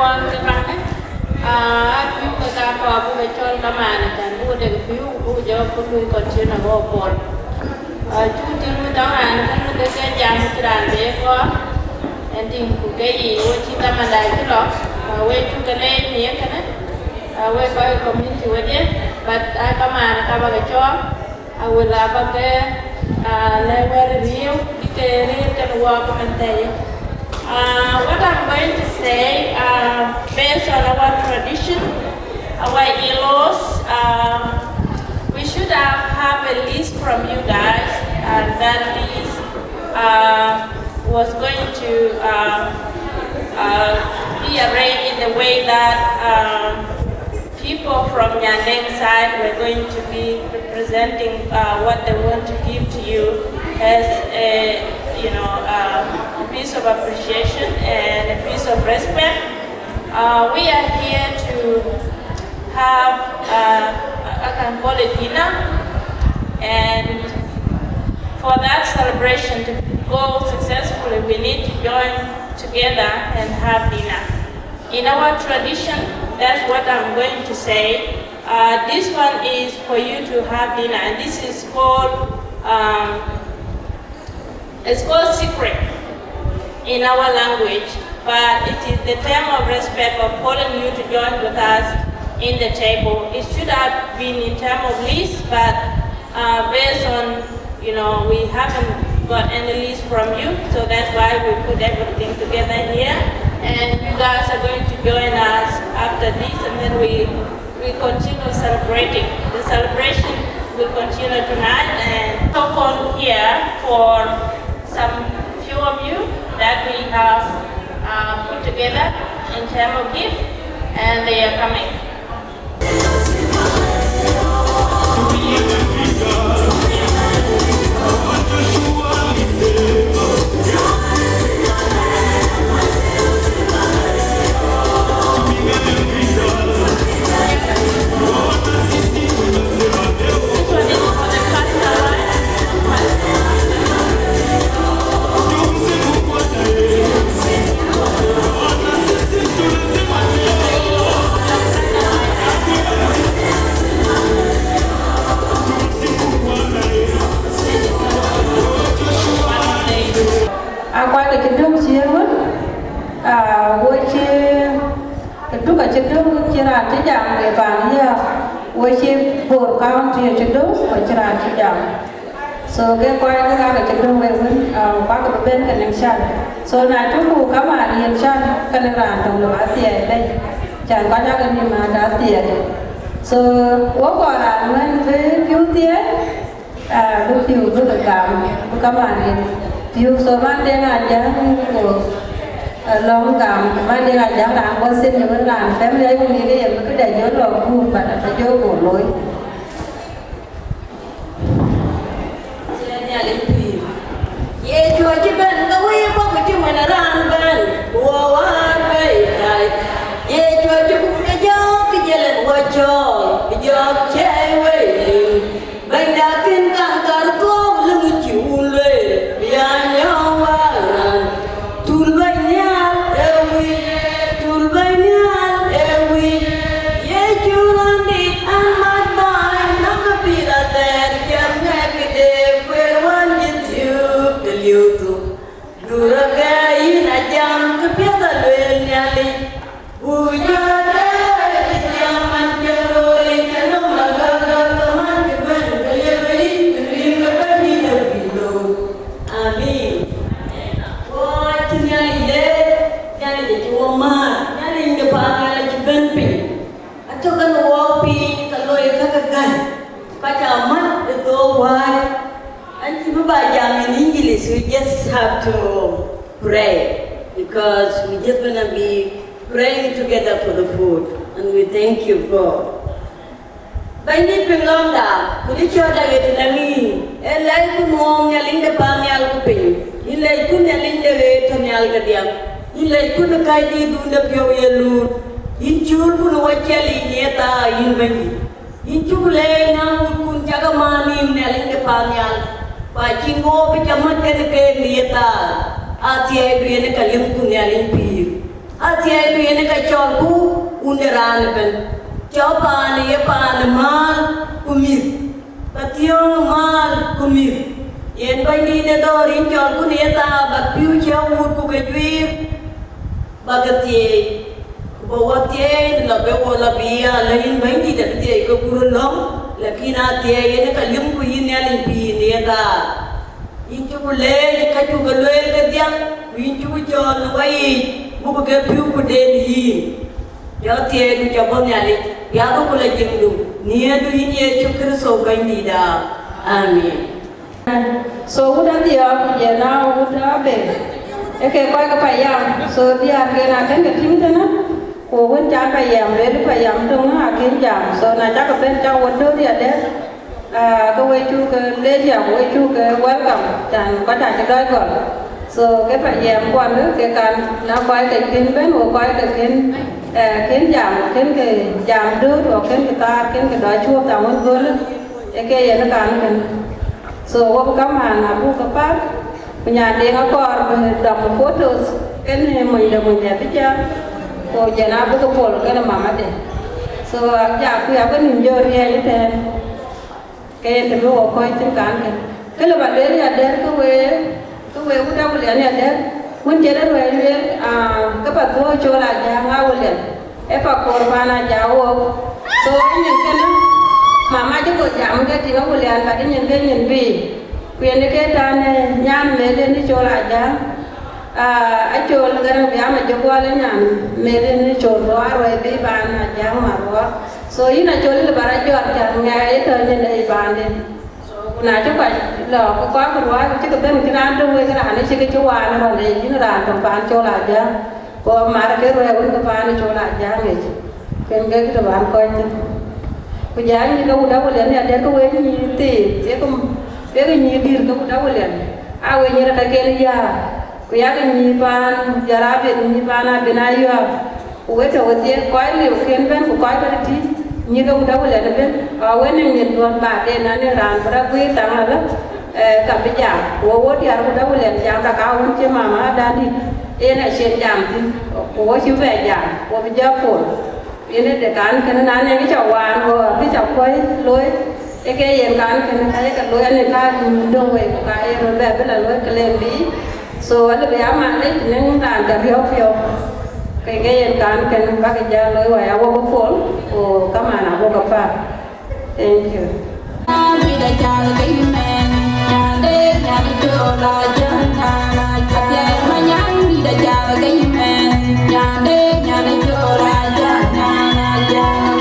con cái băng ấy chúng người ta có cái cho cái mà này chẳng mua được phiếu của cho con nuôi còn chưa là vô bột chú chưa nuôi tao ăn cái jam cái đàn để có em tin của cái gì của chị ta mà đại cái đó quay chú cái này nhé cái này quay coi community với nhé but cái mà ta bao cái cho I will have a level review and work and what I'm going to say, based on our tradition, our laws, we should have a list from you guys, and that list was going to be arranged in the way that people from Nyandeng side were going to be representing what they want to give to you as a piece of appreciation and a piece of respect. We are here to have, I can call it dinner, and for that celebration to go successfully, we need to join together and have dinner. In our tradition, that's what I'm going to say. This one is for you to have dinner, and this is called, it's called secret in our language, but it is the term of respect of calling you to join with us in the table. It should have been in term of list, but based on, we haven't got any list from you, so that's why we put everything together here. And you guys are going to join us after this, and then we continue celebrating. The celebration will continue tonight, and talk on here for some few of you that we have put together in terms of gift, and they are coming. So cái quay nó ra cái chân về vẫn qua cái bên cái nền sàn. So là chúng tôi các bạn hiện sàn cái nền sàn trong là bát tiền đây. Chẳng có ra cái gì mà đã tiền. So quá quả là mình với phiếu tiền lúc phiếu rất là cảm các bạn hiện phiếu số mang đến là giá của lòng cảm mang đến là giá làm có xin những cái làm xem đây cũng như thế cứ để nhớ lòng buồn và phải vô cổ lối. Chùa chỉ bên có quý có cái chữ mình là ran bên bùa quá cây đại ye chùa chỉ cũng cái gió cái giờ lên qua trò cái gió che quay liền bên đã kinh càng càng có lưng chịu lê bia nhau qua ran tul bên nhau ewi ye chùa ran đi ăn mát bài nắm cái bia là đèn chém nghe cái đêm quên quan nhìn thiếu YouTube Duragai na jam kepiata luel nyali Ujada kejaman jeroi Kanong lagaga teman keban Kayawai Turim kebani dabilo Amin Wah nyali de cuma mah Nyali de pangal keban pi Atau kan wapi Kalau kagagan Baca amat itu wai And in English, we just have to pray because we're just gonna be praying together for the food, and we thank you, God. Baini penglong da, kuli choda gitu nangi. Elai ku mong nyaling de pamial ku pin. Ilai ku nyaling de tamial ke dia. Ilai ku nakai di dunda pio yelu. Inchul ku nawachali nieta in bangi. Inchul le nang kun jaga mani nyaling de pamial. Pachingo picamat ke nieta. Ati ai biene kalim ku nyaling pir. Atia itu ini kacauku underan ben. Coba ni pan mal kumir. Pationg mal kumir. Yen bai ni ne dorin cauku ni ta bak piu jauh ku kejuir. Bagatie. Bawa tie la bewa la bia lain bai ni dak tie ko kurulong. Lakina tie ini kalim ku ini alin pi ni ta. Incu le kaju galwe ke dia. Incu jon wai. Buku ke piu ku den hi. Ya tie du jabon ya le. Ya ko la jingdu. Ni du ini chukr so gai ni da. Amin. So udah dia ya na udah be. Eke koi ka payam. So dia ke na kan ke tim tana. Ko wen cha payam le du payam tung na ken jam. So na cha ka ben cha won do dia de. Ka we chu ke le ya we chu ke welcome. Chan có cha cái đôi còn. So cái phải giảm quan nữa cái can nó quay cái kiến bên hoặc quay cái kiến giảm cái giảm đứa hoặc cái ta cái đói chua tạo muốn vươn cái gì nó can cái so hôm cắm hàng là bu cắm bát nhà đi nó có đọc một phút rồi cái này mình được mình đẹp chứ cô giờ nào bu cái phổ cái là mà đấy so giờ cái nhìn vô nghe như thế cái thì bu quay trên can cái là bạn đến là đến cái về cũng đâu liền này đấy muốn chơi đến về các bạn thôi cho là giang ao liền em phải korban jauh so những cái nó mama chứ có giảm cái thì nó liền và cái những cái nhìn vì quyền cái đàn nhám lên đi cho là giang ai cho là cái việc mà cho qua lên nhám lên đi cho rồi bị bàn là giang mà rồi so ý là cho là bà ra cho chẳng nghe thôi nên đây bàn đi nãy chú phải lò có quá một quá chứ cái bên cái đàn đâu cái đàn này chỉ cái chú à nó còn này chứ nó đàn còn bán cho lại chứ có mà cái rồi cũng có bán cho lại giá này cái bán coi chứ cái giá như đâu đâu có liền này để có quên như tiền để cái như đi đâu đâu có liền quên như là cái này ya cái giá cái như bán giá ra về như bán à bên ai ya quên rồi tiền coi liệu tiền bên của coi cái gì như đâu đâu có liền bên quên những nhận tuần bạc để nó nên làm cái quý tăng là lắm gặp bây giờ của thì đâu đâu có liền giảm là cao hơn chứ mà đang đi ini nak siap jam tu, oh siapa jam, oh bijak pun. Ini dekan kena nanya ni cawan, oh ni cakoi loi, cái yang kan kena kaya kat loi ni kan dong wei kaya loi bela loi kelen di, so ada biama ni neng dan dah fiau, cái yang kan kena pakai jam loi wei awak berpol, oh kamana awak apa, thank you. Bila jalan kehidupan, jalan jalan jola jalan jalan manyang bila jalan kehidupan, jalan jalan jola jalan jalan.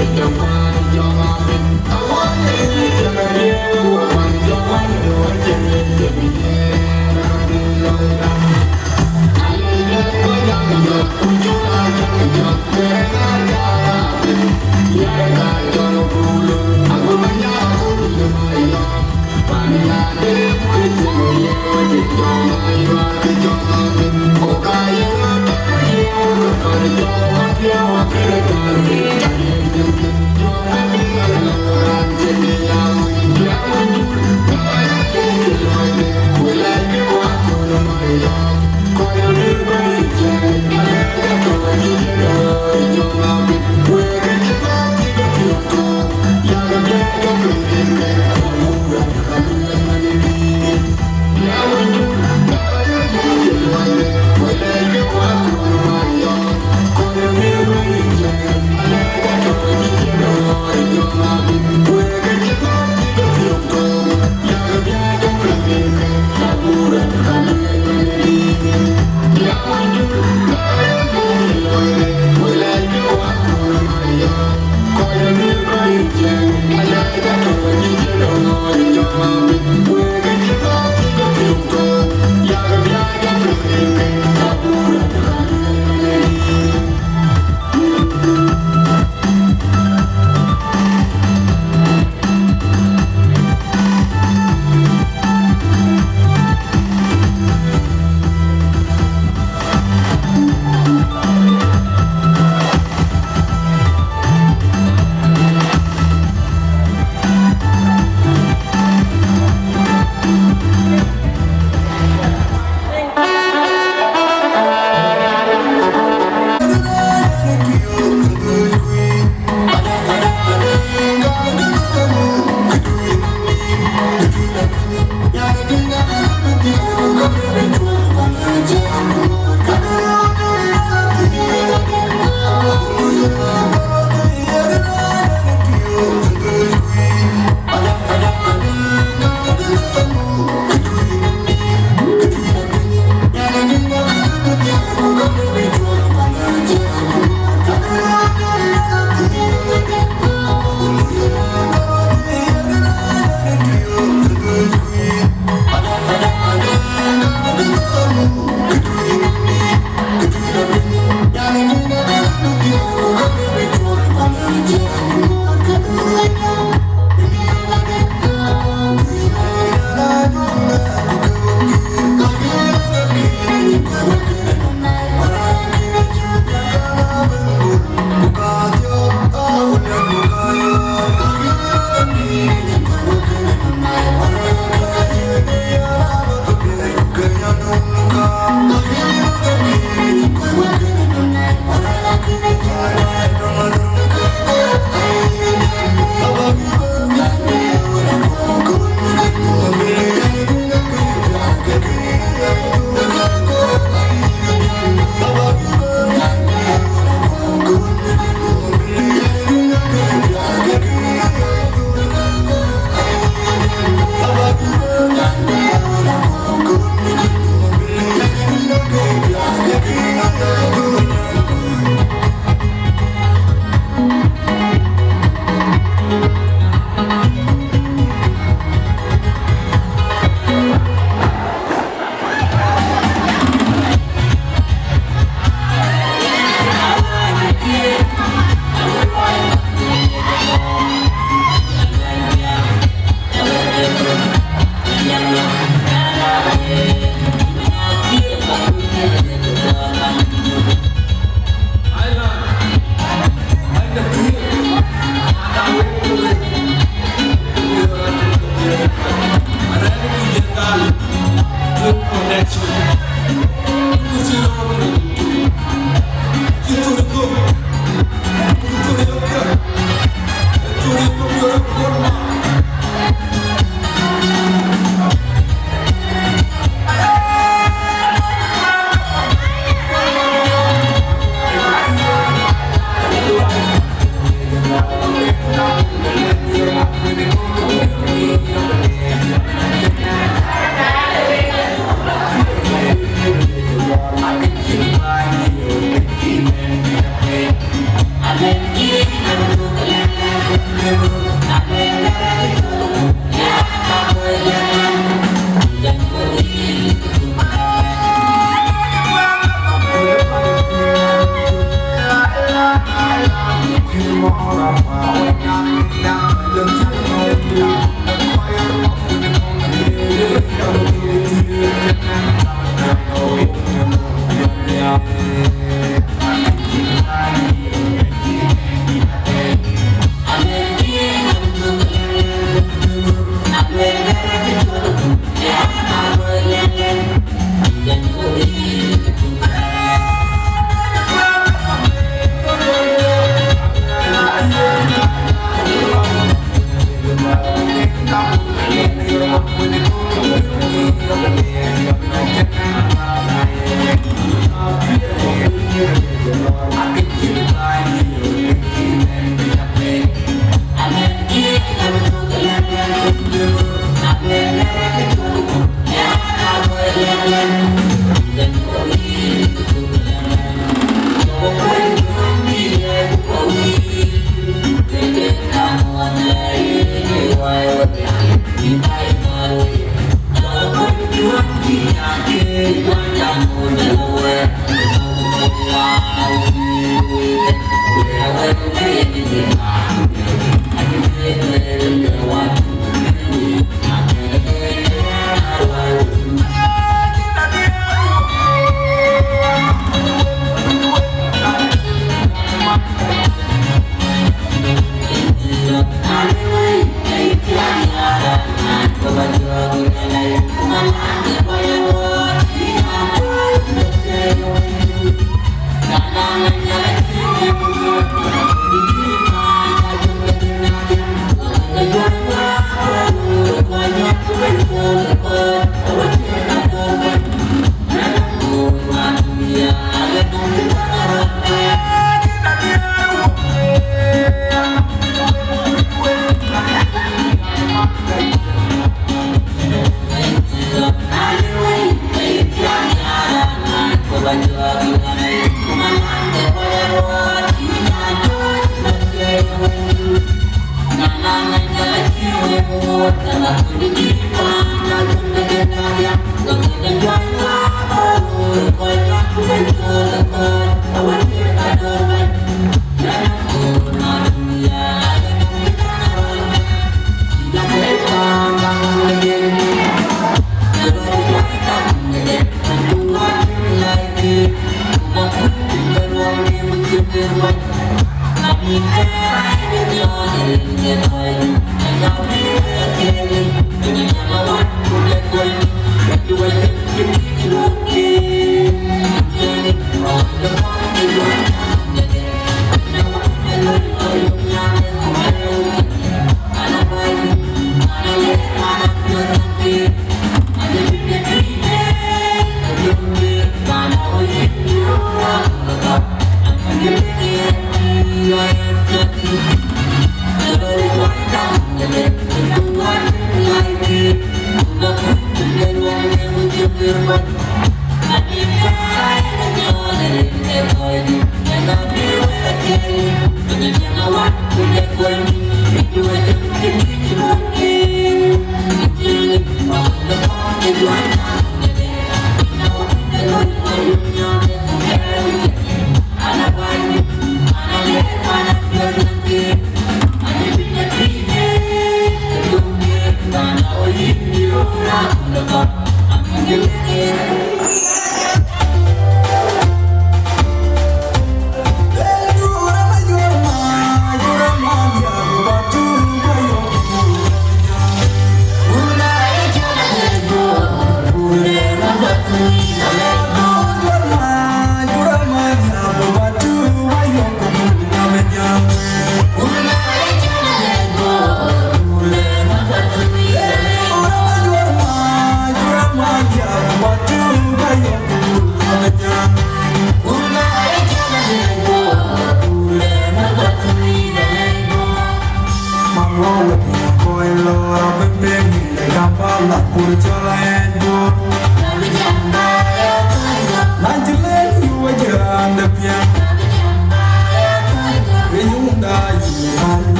Yeah.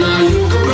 Now you can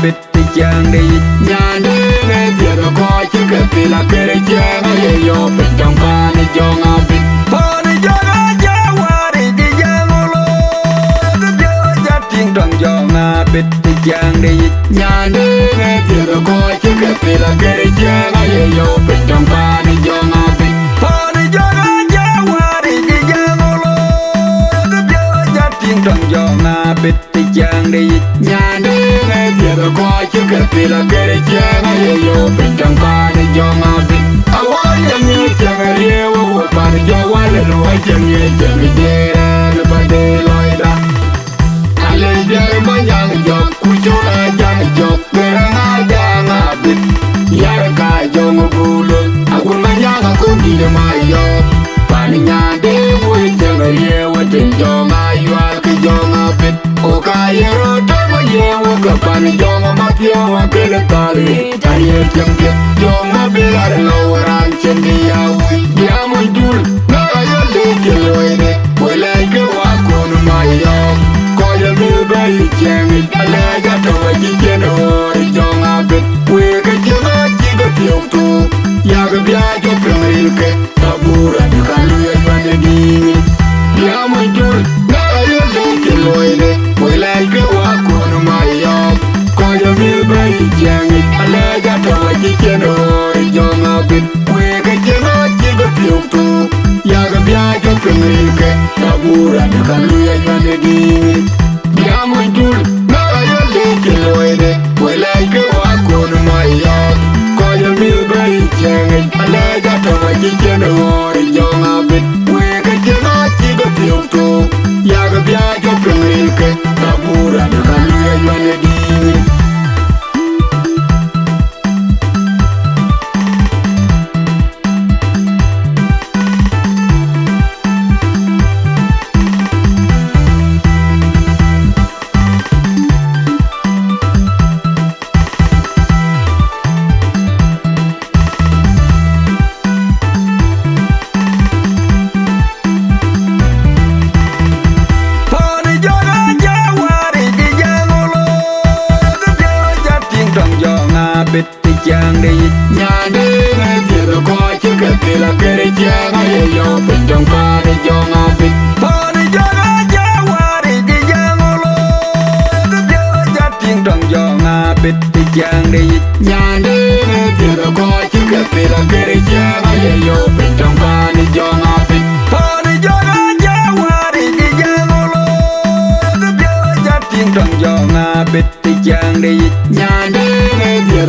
bit ti chang de nyan de me ti ro ko chi ke ti la ke re chang ye yo pe trong pa ni jo nga bit pa ni jo ga ja wa ri di jang lo de jo ja ting dong jo nga bit ti chang de nyan de me ti ro ko chi ke ti la ke re chang ye yo pe trong pa ni jo nga bit pa ni jo ga ja wa ri di jang lo de jo ja ting dong jo nga bit ti chang de nyan de me ti ro ko chi ke ti la ke re chang ye yo pe trong pa ni jo nga bit a wa yang ye chang ye wo pa ni jo wa le lo chang ye chang ye na pa de loi da ale bia ma yang jo ku jo la yang jo pe nga da nga bit ya ka jo ngo bu lo a ku ma yang ku ni de ma yo pa ni nya de wo chang ye wo tin jo ma yo ka jo nga bit o ka ye ro to ma ye wo ka pa ni jo ma pyo wa ke le ta le ta ye chang ye jo ma be la lo ran chen de ya wi ya mo dul na yo le ke lo ene wo la ke wa ko no ma yo ko ye mi ba yi chen mi ale ga to wa ji chen o ri jo nga bit we ka je ma ji ga pyo tu ya ga bia jo pe mi ke sabura de ka lu ye ma de ni ya mo dul na yo le ke lo ene wo la ke wa ko no ma yo ko ye mi ba yi chen mi ale ga to wa ji chen o ri jo nga bit we ka je ma ji ga pyo tu ya ga bia jo pe mi ke sabura de ka lu ye ma de ni ya mo dul na yo le ke lo ene wo la ke wa ko no ma yo ko ye mi ba yi chen mi ale ga to wa ji chen o ri jo nga bit we ka je ma ji ga pyo tu ya ga bia jo pe mi ke sabura de ka lu ye ma de ni bit ti chang de nyan de me ti ro ko chi ke ti la ke re chang ye yo pe trong pa ni jo nga bit pa ni jo ga ja wa ri di jang lo de jo ja ting dong jo nga bit ti chang de nyan de me ti ro ko chi ke ti la ke re chang ye yo pe trong pa ni jo nga bit pa ni jo ga ja wa ri di jang lo de jo ja ting dong jo nga bit ti chang de nyan de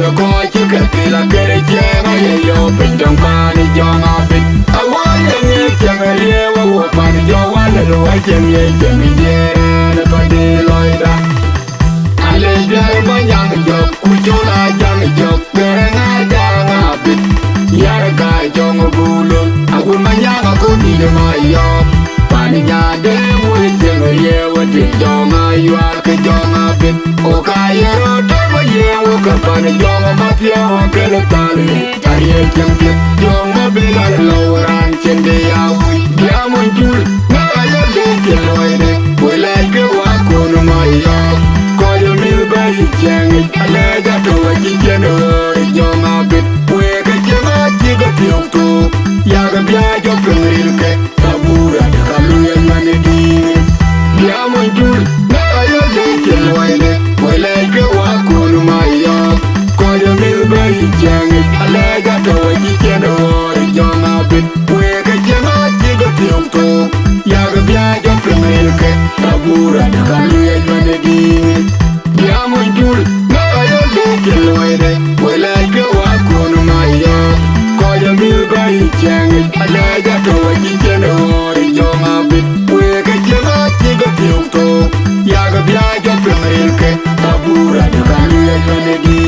ro ko chi ke ti la ke re chang ye yo pe trong pa ni jo nga bit a wa yang ye chang ye wo pa ni jo wa le lo chang ye chang ye na pa de loi da ale bia ma yang jo ku jo la yang jo pe nga da nga bit ya ka jo ngo bu lo a ku ma yang ku ni de ma yo pa ni nya de wo chang ye wo ti jo nga yo ke jo nga bit o ka ye ro to ye wo ka pa ni jo ma pyo wa ke le ta le ta ye chang ye jo ma be la lo ran chen de ya wi ya mo dul na ye le ke lo ene wo la ke wa ko no ma yo ko ye mi ba yi chang ye ale ga to wa ji chen o ri jo ma bit we ka che ma ji ga pyo tu ya ga bia jo pe ri ke sabura de ka lu ye ma ne di ya mo dul na ye le ke lo ene wo la ke wa ko no ma yo ko ye mi ba yi chang ye ale ga to wa ji chen o ri jo ma bit we ka che ma ji ga pyo tu ya ga bia jo pe ri ke sabura de ka lu ye ma ne di ya mo dul na ye le ke lo ene wo la ke wa ko no ma yo ko ye mi ba yi chang ye ale ga to wa ji chen o ri jo ma bit we ka che ma ji ga pyo tu ya ga bia jo pe ri ke sabura de ka lu ye ma ne di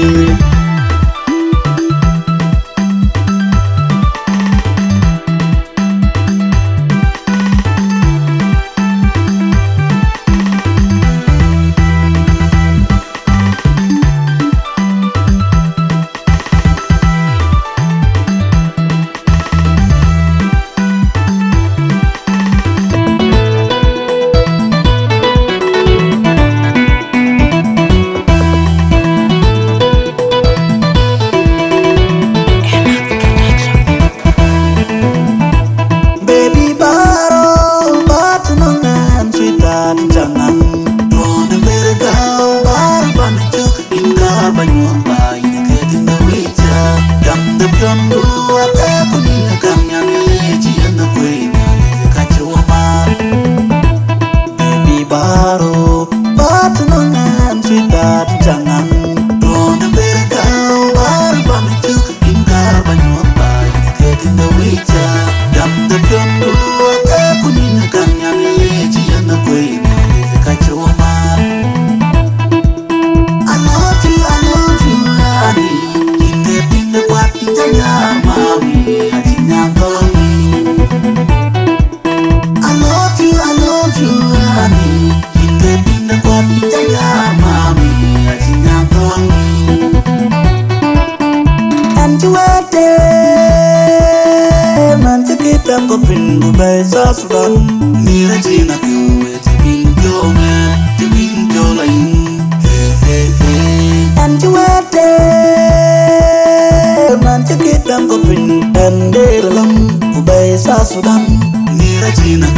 Sudan Nira China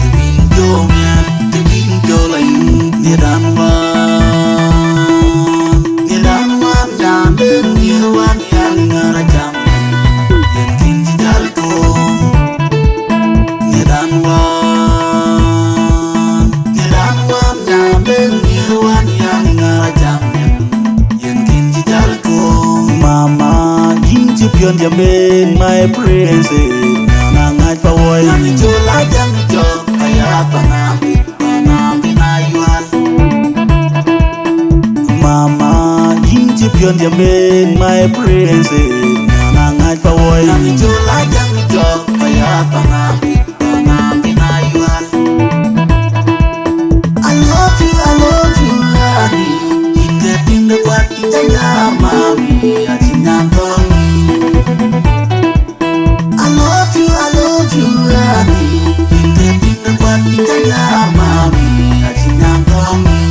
Tibin Jomia Tibin Jolain Nidanwan Jandin Nirwan Yang Ngarajam Yang Kinji Jalko Nidanwan Jandin Nirwan Yang Ngarajam Yang Kinji Jalko Mama Pion jamin my princess nangai pawai nani jola jang jo kaya panambi na yuan mama yimji pion jamin my princess nangai pawai nani jola jang jo kaya panambi na yuan I love you honey in the kwat kitanya mami achinyang tong I love you, honey. In the kwat kitanya mami, achinyang tong.